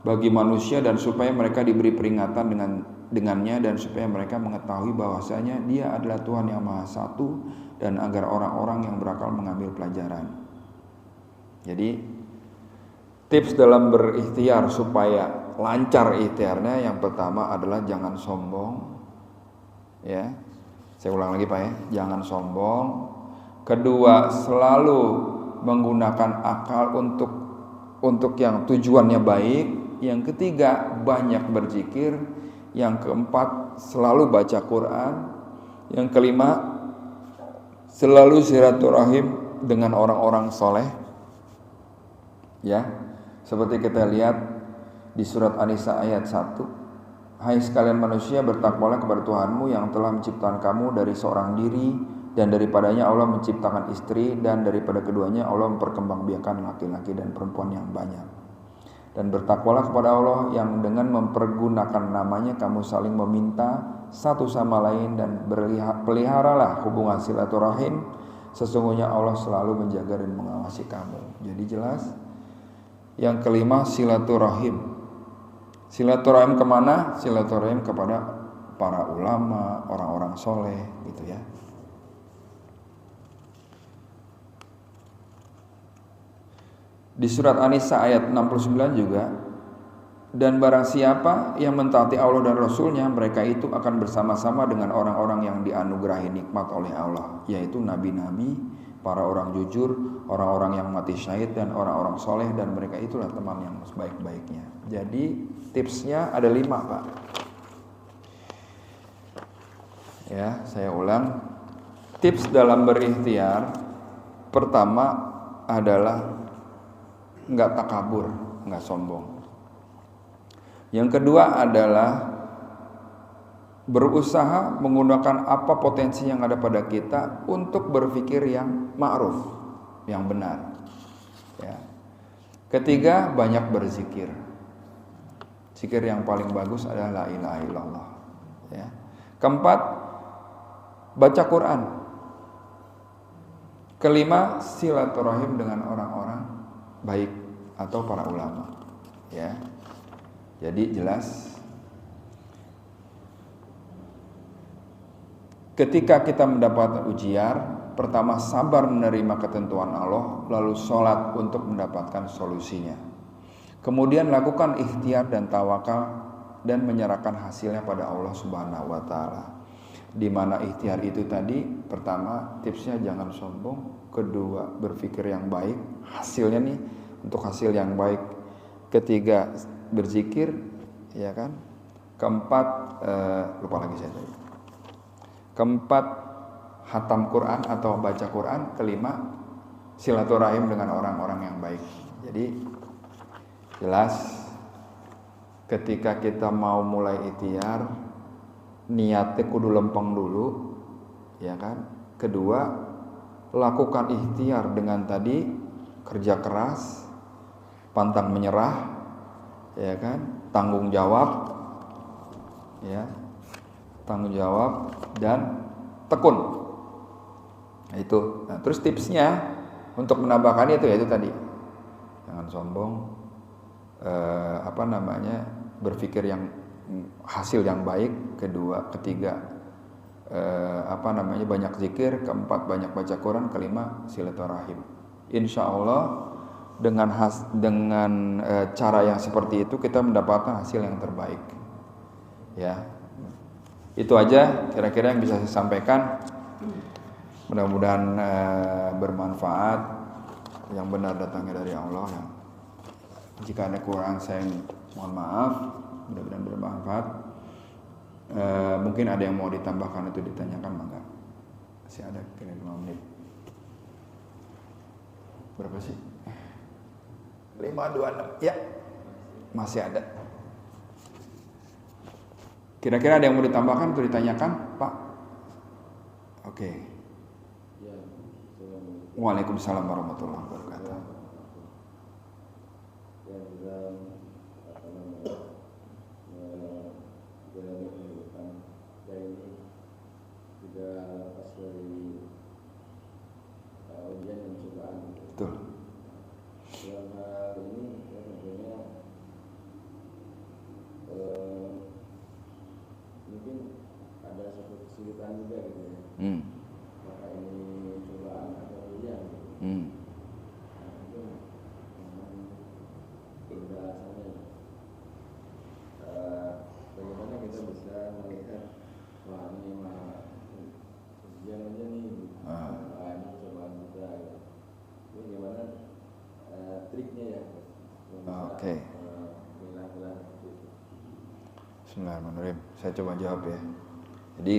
bagi manusia dan supaya mereka diberi peringatan dengannya dan supaya mereka mengetahui bahwasanya Dia adalah Tuhan yang Maha Satu dan agar orang-orang yang berakal mengambil pelajaran. Jadi tips dalam berikhtiar supaya lancar ikhtiarnya, yang pertama adalah jangan sombong, ya. Saya ulang lagi Pak ya, jangan sombong. Kedua, selalu menggunakan akal untuk yang tujuannya baik. Yang ketiga, banyak berzikir. Yang keempat, selalu baca Quran. Yang kelima, selalu silaturahim dengan orang-orang soleh, ya. Seperti kita lihat di surat An-Nisa ayat 1. Hai sekalian manusia, bertakwalah kepada Tuhanmu yang telah menciptakan kamu dari seorang diri, dan daripadanya Allah menciptakan istri, dan daripada keduanya Allah memperkembangbiakan laki-laki dan perempuan yang banyak. Dan bertakwalah kepada Allah yang dengan mempergunakan namanya kamu saling meminta satu sama lain, dan peliharalah hubungan silaturahim. Sesungguhnya Allah selalu menjaga dan mengawasi kamu. Jadi jelas. Yang kelima, silaturahim. Silaturahim kemana? Silaturahim kepada para ulama, orang-orang soleh, gitu ya. Di surat An-Nisa ayat 69 juga, dan barang siapa yang mentaati Allah dan Rasulnya, mereka itu akan bersama-sama dengan orang-orang yang dianugerahi nikmat oleh Allah, yaitu nabi-nabi, para orang jujur, orang-orang yang mati syahid, dan orang-orang soleh, dan mereka itulah teman yang sebaik-baiknya. Jadi tipsnya ada 5 Pak. Ya, saya ulang. Tips dalam berikhtiar, pertama adalah nggak takabur, nggak sombong. Yang kedua adalah berusaha menggunakan apa potensi yang ada pada kita untuk berpikir yang ma'ruf, yang benar, ya. Ketiga, banyak berzikir. Zikir yang paling bagus adalah la ilaha illallah, ya. Keempat, baca Quran. Kelima, silaturahim dengan orang-orang baik atau para ulama, ya. Jadi jelas, ketika kita mendapatkan ujian, pertama sabar menerima ketentuan Allah, lalu sholat untuk mendapatkan solusinya. Kemudian lakukan ikhtiar dan tawakal dan menyerahkan hasilnya pada Allah Subhanahu wa taala. Di mana ikhtiar itu tadi, pertama tipsnya jangan sombong, kedua berpikir yang baik, hasilnya nih untuk hasil yang baik. Ketiga berzikir, ya kan? Keempat lupa lagi saya tadi. Keempat, hatam Quran atau baca Quran. Kelima, silaturahim dengan orang-orang yang baik. Jadi jelas, ketika kita mau mulai ikhtiar, niatnya kudu lempeng dulu, ya kan? Kedua, lakukan ikhtiar dengan tadi kerja keras, pantang menyerah, ya kan? Tanggung jawab, ya. Tanggung jawab dan tekun. Nah, itu. Nah, terus tipsnya untuk menambahkan itu, yaitu tadi, jangan sombong, berpikir yang hasil yang baik, kedua, ketiga banyak zikir, keempat banyak baca Quran, kelima silaturahim. Insya Allah dengan cara yang seperti itu kita mendapatkan hasil yang terbaik. Ya, itu aja kira-kira yang bisa saya sampaikan. Mudah-mudahan bermanfaat. Yang benar datangnya dari Allah. Jika ada kurang saya mohon maaf. Mudah-mudahan bermanfaat. Mungkin ada yang mau ditambahkan itu ditanyakan, mangga. Masih ada kira-kira 5 menit. Berapa sih? 5:26. Ya, masih ada. Kira-kira ada yang mau ditambahkan atau ditanyakan, Pak? Oke. Waalaikumsalam warahmatullahi wabarakatuh. Betul. Dalam hal ini ya tentunya mungkin ada satu kesulitan juga gitu ya. Maka ini cobaan atau ujian. Nah, itu memang pembahasannya. Bagaimana kita bisa melihat wah ini mah ujian aja nih, ini cobaan juga. Gitu. Ini gimana triknya ya? Oke. Bismillahirrahmanirrahim. Saya coba jawab ya. Jadi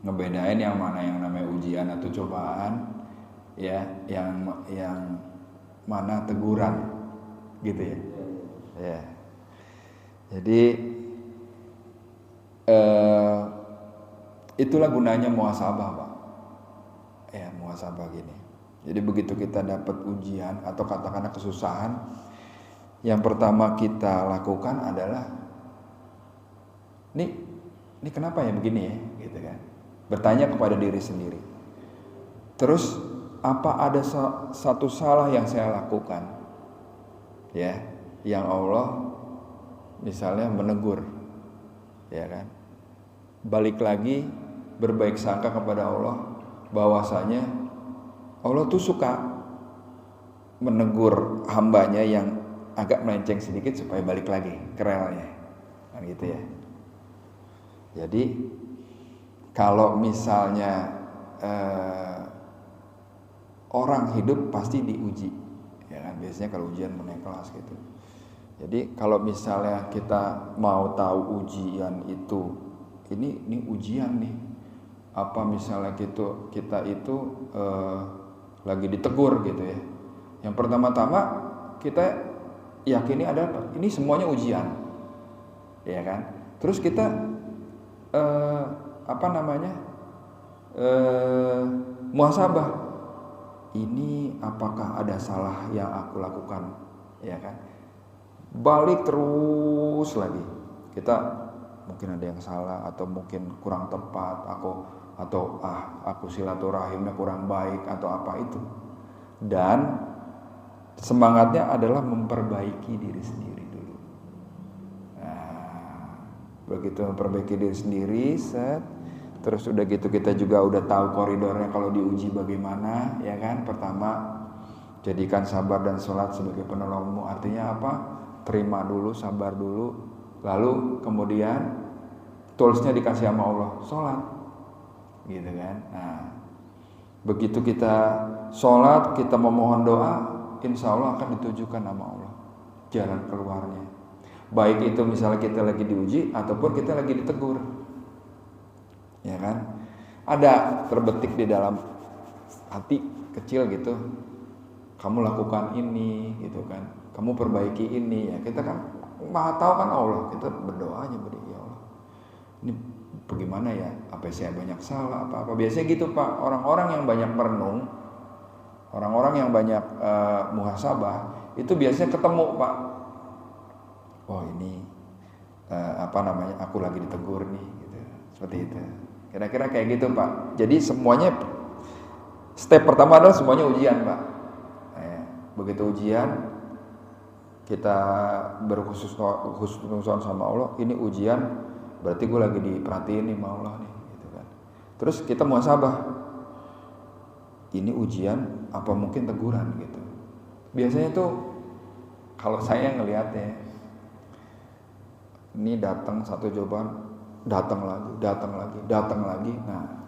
ngebedain yang mana yang namanya ujian atau cobaan, ya, yang mana teguran, gitu ya. Ya. Jadi itulah gunanya muhasabah, Pak. Ya, muhasabah gini. Jadi begitu kita dapat ujian atau katakanlah kesusahan, yang pertama kita lakukan adalah ini kenapa ya begini ya, gitu kan. Bertanya kepada diri sendiri. Terus apa ada satu salah yang saya lakukan? Ya, yang Allah misalnya menegur. Ya kan? Balik lagi berbaik sangka kepada Allah bahwasanya Allah tuh suka menegur hambanya yang agak melenceng sedikit supaya balik lagi ke relnya, kan gitu ya. Jadi kalau misalnya orang hidup pasti diuji, ya kan? Biasanya kalau ujian naik kelas gitu. Jadi kalau misalnya kita mau tahu ujian itu, ini ujian nih. Apa misalnya kita itu lagi ditegur gitu ya. Yang pertama-tama kita yakini adalah ini semuanya ujian, ya kan. Terus kita muhasabah. Ini apakah ada salah yang aku lakukan, ya kan. Balik terus lagi. Kita mungkin ada yang salah atau mungkin kurang tepat aku silaturahimnya kurang baik atau apa itu. Dan semangatnya adalah memperbaiki diri sendiri dulu. Nah, begitu memperbaiki diri sendiri, terus udah gitu kita juga udah tahu koridornya kalau diuji bagaimana, ya kan. Pertama, jadikan sabar dan sholat sebagai penolongmu. Artinya apa? Terima dulu, sabar dulu, lalu kemudian toolsnya dikasih sama Allah, sholat, gitu kan. Nah, begitu kita sholat, kita memohon doa, insya Allah akan ditujukan sama Allah jalan keluarnya. Baik itu misalnya kita lagi diuji ataupun kita lagi ditegur, ya kan. Ada terbetik di dalam hati kecil gitu, kamu lakukan ini, gitu kan. Kamu perbaiki ini, ya kita kan maha tahu kan Allah. Kita berdoa aja beri ya Allah. Ini bagaimana ya? Apa saya banyak salah? Apa biasanya gitu Pak. Orang-orang yang banyak merenung, orang-orang yang banyak muhasabah, itu biasanya ketemu Pak. Oh ini aku lagi ditegur nih, gitu. Seperti itu. Kira-kira kayak gitu Pak. Jadi semuanya step pertama adalah semuanya ujian Pak. Begitu ujian, kita berkhusus sama Allah, ini ujian, berarti gue lagi diperhatiin nih sama Allah nih, gitu kan. Terus kita muhasabah, ini ujian apa mungkin teguran gitu. Biasanya tuh kalau saya ngelihatnya, ini datang satu jawaban, datang lagi. Nah,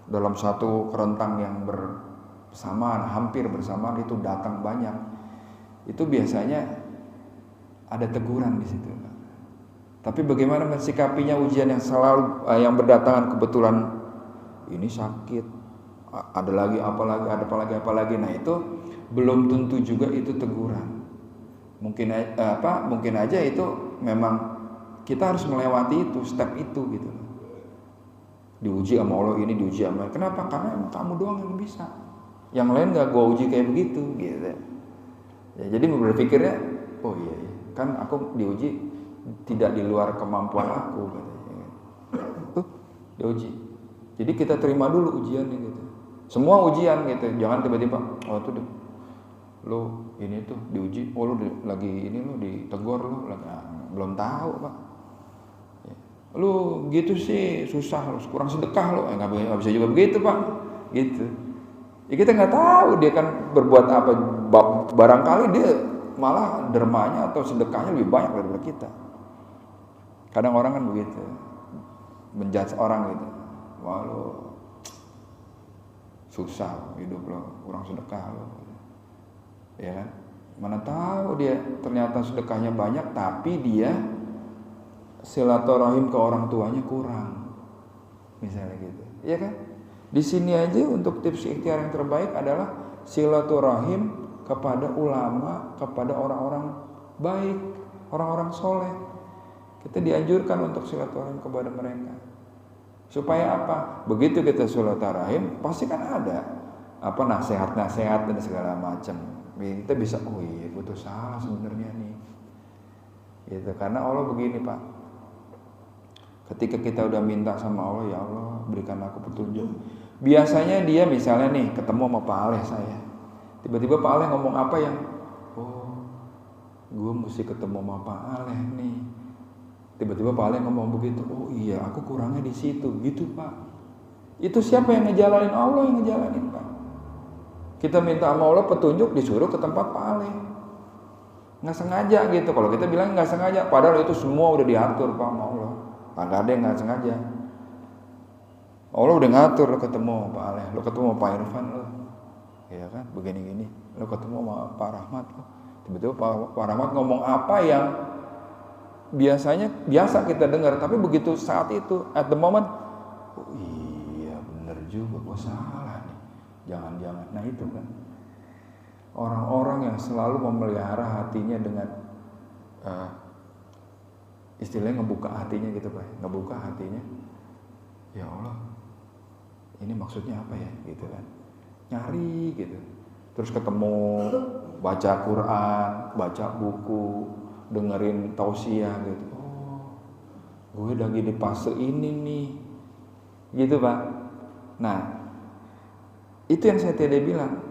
dalam satu rentang yang bersamaan, hampir bersamaan itu datang banyak. Itu biasanya ada teguran di situ. Tapi bagaimana mensikapinya ujian yang selalu yang berdatangan kebetulan ini sakit, ada lagi apalagi. Nah, itu belum tentu juga itu teguran. Mungkin aja itu memang kita harus melewati itu, step itu gitu. Diuji sama Allah ini, diuji sama Allah. Kenapa? Karena emang kamu doang yang bisa. Yang lain gak gua uji kayak begitu gitu. Ya, jadi berpikirnya, oh iya, kan aku diuji tidak di luar kemampuan aku, katanya. Diuji. Jadi kita terima dulu ujiannya gitu. Semua ujian gitu, jangan tiba-tiba, oh itu lo ini tuh diuji, oh lo lagi ini lo ditegur lo, belum tahu pak. Ya. Lo gitu sih susah, lo kurang sedekah lo, nggak bisa juga begitu pak, gitu. Ya kita nggak tahu dia kan berbuat apa, barangkali dia malah dermanya atau sedekahnya lebih banyak daripada kita. Kadang orang kan begitu, menjudge orang gitu, wah lo susah hidup lo, kurang sedekah lo, ya kan? Mana tahu dia ternyata sedekahnya banyak, tapi dia silaturahim ke orang tuanya kurang, misalnya gitu, ya kan? Di sini aja untuk tips ikhtiar yang terbaik adalah silaturahim kepada ulama, kepada orang-orang baik, orang-orang soleh. Kita dianjurkan untuk silaturahim kepada mereka. Supaya apa? Begitu kita silaturahim, pasti kan ada nasihat-nasihat dan segala macam. Kita bisa, oh iya, gue tuh salah sebenarnya nih. Gitu. Karena Allah begini pak. Ketika kita udah minta sama Allah, ya Allah berikan aku petunjuk. Biasanya dia misalnya nih ketemu sama Pak Aleh saya. Tiba-tiba Pak Aleh ngomong apa yang, oh gue mesti ketemu sama Pak Aleh nih. Tiba-tiba Pak Aleh ngomong begitu, oh iya aku kurangnya di situ, gitu pak. Itu siapa yang ngejalanin? Allah yang ngejalanin pak. Kita minta sama Allah petunjuk, disuruh ke tempat Pak Aleh. Nggak sengaja gitu. Kalau kita bilang nggak sengaja, padahal itu semua udah diatur pak sama Allah. Nggak ada yang nggak sengaja. Allah udah ngatur, lo ketemu Pak Aleh, lo ketemu Pak Irfan lo, ya kan, begini-gini, lo ketemu sama Pak Rahmat lo, tiba-tiba Pak Rahmat ngomong apa yang biasa kita dengar, tapi begitu saat itu, at the moment, oh iya bener juga, gue salah nih, jangan-jangan. Nah itu kan orang-orang yang selalu memelihara hatinya dengan istilahnya ngebuka hatinya gitu pak, ngebuka hatinya, ya Allah ini maksudnya apa ya gitu kan, nyari gitu, terus ketemu, baca Quran, baca buku, dengerin tausiah gitu, oh gue lagi di fase ini nih gitu pak. Nah itu yang saya tadi bilang,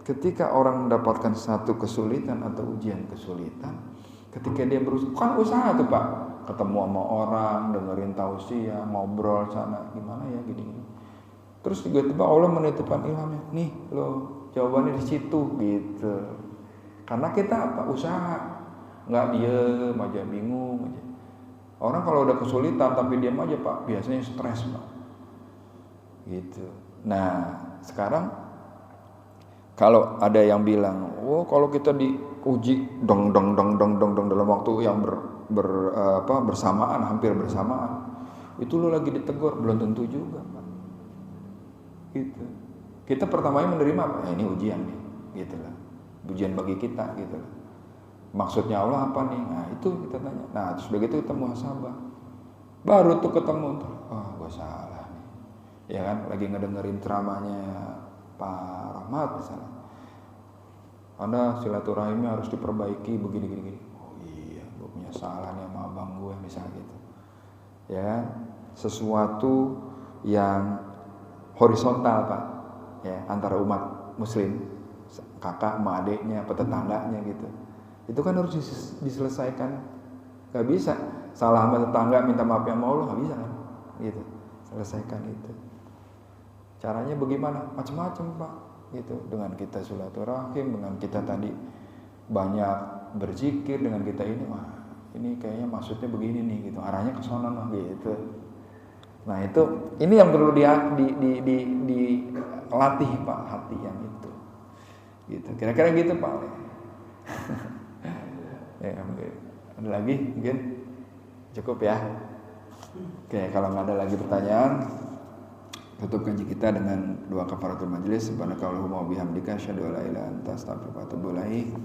ketika orang mendapatkan satu kesulitan atau ujian kesulitan, ketika dia berusaha, kan usaha tuh pak, ketemu sama orang, dengerin tausiah, ngobrol sana gimana ya gini-gini. Terus tiba-tiba Allah menitipkan ilhamnya, nih lo jawabannya di situ gitu. Karena kita apa? Usaha, nggak diem aja, bingung aja. Orang kalau udah kesulitan tapi diam aja pak, biasanya stres pak. Gitu. Nah sekarang kalau ada yang bilang, oh kalau kita diuji dong dalam waktu yang bersamaan, hampir bersamaan, itu lo lagi ditegur, belum tentu juga pak. Gitu. Kita pertamanya menerima apa? Ini ujian nih, gitu lah. Ujian bagi kita, gitu lah. Maksudnya Allah apa nih? Nah itu kita tanya. Nah terus begitu kita muhasabah, baru tuh ketemu, oh gue salah nih, ya kan? Lagi ngedengerin ceramahnya Pak Rahmat misalnya, Anda silaturahimnya harus diperbaiki begini. Oh iya, gue punya salah nih sama abang gue misalnya gitu, ya kan? Sesuatu yang horizontal pak, ya antara umat muslim, kakak sama adiknya, apa tetangganya gitu. Itu kan harus diselesaikan. Gak bisa salah sama tetangga minta maaf ya sama Allah, gak bisa kan? Gitu. Selesaikan itu. Caranya bagaimana? Macam-macam Pak. Gitu. Dengan kita silaturahim, dengan kita tadi banyak berzikir, dengan kita ini, wah ini kayaknya maksudnya begini nih, gitu. Arahnya ke sana mah, gitu. Nah itu, ini yang perlu dilatih Pak, hati yang itu. Gitu. Kira-kira gitu Pak. Ya, ada lagi mungkin cukup ya. Oke, kalau nggak ada lagi pertanyaan, tutup kaji kita dengan doa kafaratul majelis. Subhanakallahumma wa bihamdika asyhadu an la ilaha illa anta astaghfiruka wa atubu ilaik.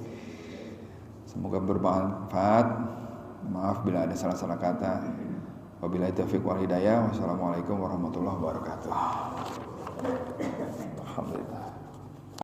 Semoga bermanfaat. Maaf bila ada salah-salah kata. Wabillahi taufiq wal hidayah. Wassalamualaikum warahmatullahi wabarakatuh.